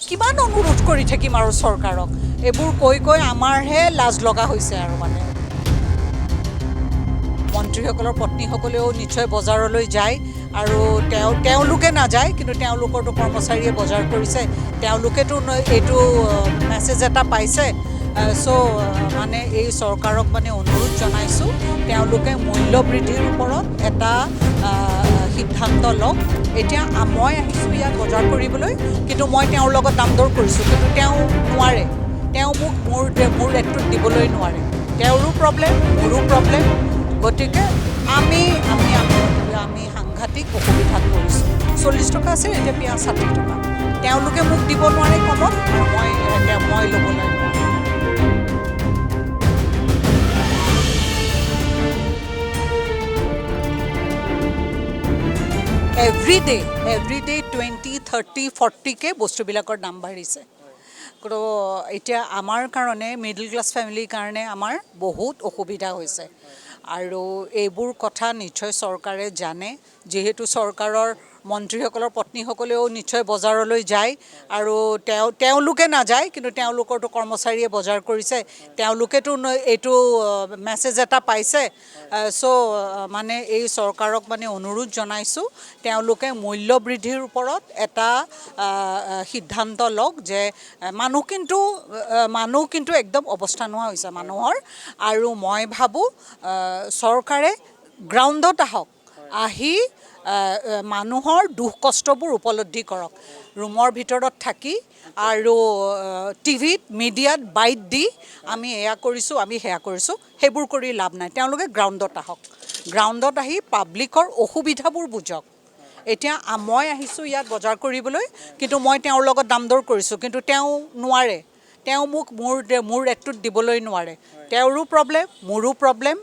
কিমান অনুৰোধ কৰি থাকিম আৰু চৰকাৰক এইবোৰ কৈ আমাৰহে লাজ লগা হৈছে আৰু মানে মন্ত্ৰীসকলৰ পত্নীসকলেও নিশ্চয় বজাৰলৈ যায় আৰু তেওঁলোকে নাযায় কিন্তু তেওঁলোকৰতো কৰ্মচাৰীয়ে বজাৰ কৰিছে তেওঁলোকেতো এইটো মেছেজ এটা পাইছে চ' মানে এই চৰকাৰক মানে অনুৰোধ জনাইছোঁ তেওঁলোকে মূল্য বৃদ্ধিৰ ওপৰত এটা সিদ্ধান্ত লওক এতিয়া মই আহিছোঁ ইয়াত বজাৰ কৰিবলৈ কিন্তু মই তেওঁৰ লগত দাম দৰ কৰিছোঁ কিন্তু তেওঁ নোৱাৰে তেওঁ মোক মোৰ ৰেটটোত দিবলৈ নোৱাৰে তেওঁৰো প্ৰব্লেম মোৰো প্ৰব্লেম গতিকে আমি সাংঘাতিক অসুবিধাত পৰিছোঁ 40 টকা আছিল এতিয়া পিঁয়াজ 60 টকা তেওঁলোকে মোক দিব নোৱাৰে কমত মই ল'বলৈ নোৱাৰোঁ এভৰিডে 20, 30, 40কে বস্তুবিলাকৰ দাম বাঢ়িছে তো এতিয়া আমাৰ কাৰণে মিডল ক্লাছ ফেমিলিৰ কাৰণে আমাৰ বহুত অসুবিধা হৈছে আৰু এইবোৰ কথা নিশ্চয় চৰকাৰে জানে যিহেতু চৰকাৰৰ মন্ত্ৰীসকলৰ পত্নীসকলেও নিশ্চয় বজাৰলৈ যায় আৰু তেওঁলোকে নাযায় কিন্তু তেওঁলোকৰতো কৰ্মচাৰীয়ে বজাৰ কৰিছে তেওঁলোকেতো এইটো মেছেজ এটা পাইছে চ' মানে এই চৰকাৰক মানে অনুৰোধ জনাইছোঁ তেওঁলোকে মূল্য বৃদ্ধিৰ ওপৰত এটা সিদ্ধান্ত লওক যে মানুহ কিন্তু একদম অৱস্থা নোহোৱা হৈছে মানুহৰ আৰু মই ভাবোঁ চৰকাৰে গ্ৰাউণ্ডত আহি মানুহৰ দুখ কষ্টবোৰ উপলব্ধি কৰক ৰুমৰ ভিতৰত থাকি আৰু টিভিত মিডিয়াত বাইট দি আমি এয়া কৰিছোঁ আমি সেয়া কৰিছোঁ সেইবোৰ কৰি লাভ নাই তেওঁলোকে গ্ৰাউণ্ডত আহি পাব্লিকৰ অসুবিধাবোৰ বুজক এতিয়া মই আহিছোঁ ইয়াত বজাৰ কৰিবলৈ কিন্তু মই তেওঁৰ লগত দাম দৰ কৰিছোঁ কিন্তু তেওঁ নোৱাৰে তেওঁ মোক মোৰ ৰেটটোত দিবলৈ নোৱাৰে তেওঁৰো প্ৰব্লেম মোৰো প্ৰব্লেম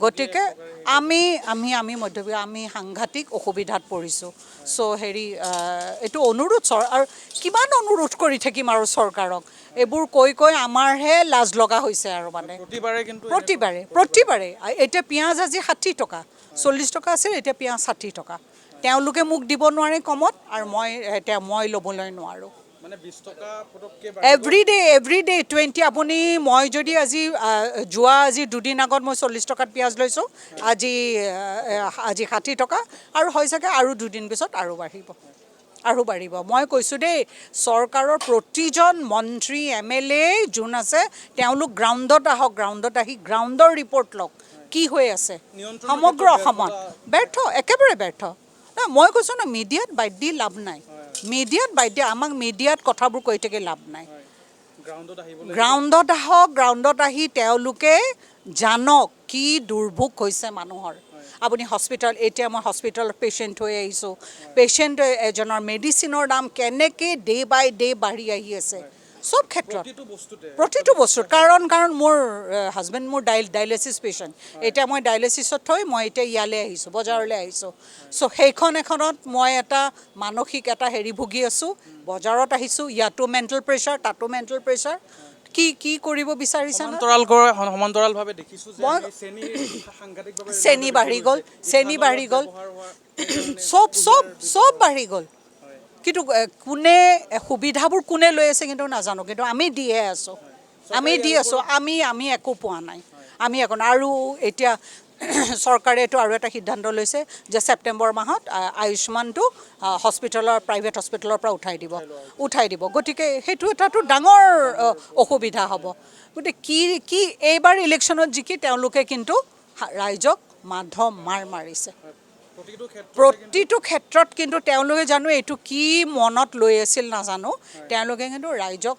গতিকে আমি সাংঘাতিক অসুবিধাত পৰিছোঁ চ' এইটো অনুৰোধ আৰু কিমান অনুৰোধ কৰি থাকিম আৰু চৰকাৰক এইবোৰ কৈ আমাৰহে লাজ লগা হৈছে আৰু মানে প্ৰতিবাৰে এতিয়া পিঁয়াজ আজি 60 টকা 40 টকা আছিল এতিয়া পিঁয়াজ 60 টকা তেওঁলোকে মোক দিব নোৱাৰে কমত আৰু মই ল'বলৈ নোৱাৰোঁ এভৰিডে 20 আপুনি মই যদি আজি দুদিন আগত মই 40 টকাত পিঁয়াজ লৈছোঁ আজি 60 টকা আৰু হয় চাগে আৰু দুদিন পিছত আৰু বাঢ়িব মই কৈছোঁ দেই চৰকাৰৰ প্ৰতিজন মন্ত্ৰী MLA যোন আছে তেওঁলোক গ্ৰাউণ্ডত আহি গ্ৰাউণ্ডৰ ৰিপৰ্ট লওক কি হৈ আছে সমগ্ৰ অসমত একেবাৰে ব্যৰ্থ মই কৈছোঁ ন মিডিয়াত বাইট দি লাভ নাই আমাক মিডিয়াত কথাবোৰ কৈ থাকি লাভ নাই গ্ৰাউণ্ডত আহি তেওঁলোকে জানক কি দুৰ্ভোগ হৈছে মানুহৰ আপুনি এতিয়া মই হস্পিটেলত পেচেণ্ট হৈ আহিছোঁ পেচেণ্ট এজনৰ মেডিচিনৰ দাম কেনেকৈ ডে বাই ডে বাঢ়ি আহি আছে চব ক্ষেত্ৰত প্ৰতিটো বস্তুত কাৰণ মোৰ হাজবেণ্ড মোৰ ডায়েলিচিছ পেচেণ্ট এতিয়া মই ডায়েলিচিছত থৈ মই এতিয়া ইয়ালৈ আহিছোঁ বজাৰলৈ আহিছোঁ চ' এখনত মই এটা মানসিক এটা ভুগি আছোঁ বজাৰত আহিছোঁ ইয়াতো মেণ্টেল প্ৰেছাৰ তাতো মেণ্টেল প্ৰেছাৰ কি কৰিব বিচাৰিছে সমান্তৰালভাৱে দেখিছোঁ যে চেনি বাঢ়ি গ'ল চব বাঢ়ি গ'ল কিন্তু সুবিধাবোৰ কোনে লৈ আছে কিন্তু নাজানো কিন্তু আমি দিয়ে আছোঁ আমি একো পোৱা নাই আৰু এতিয়া চৰকাৰেতো আৰু এটা সিদ্ধান্ত লৈছে যে ছেপ্টেম্বৰ মাহত আয়ুষ্মানটো প্ৰাইভেট হস্পিটেলৰ পৰা উঠাই দিব গতিকে সেইটো এটাতো ডাঙৰ অসুবিধা হ'ব গতিকে কি এইবাৰ ইলেকশ্যনত জিকি তেওঁলোকে কিন্তু ৰাইজক মাৰ মাৰিছে প্ৰতিটো ক্ষেত্ৰত কিন্তু তেওঁলোকে জানো এইটো কি মনত লৈ আছিল নাজানো তেওঁলোকে কিন্তু ৰাইজক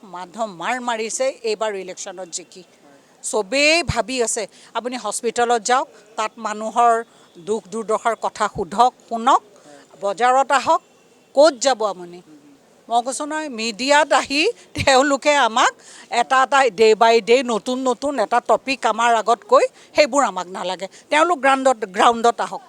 মাৰ মাৰিছে এইবাৰ ইলেকশ্যনত জিকি চবেই ভাবি আছে আপুনি হস্পিটেলত যাওক তাত মানুহৰ দুখ দুৰ্দশাৰ কথা শুনক বজাৰত আহক ক'ত যাব আপুনি মই কৈছোঁ নহয় মিডিয়াত আহি তেওঁলোকে আমাক এটা ডে বাই ডে নতুন এটা টপিক আমাৰ আগত কৈ সেইবোৰ আমাক নালাগে তেওঁলোক গ্ৰাউণ্ডত আহক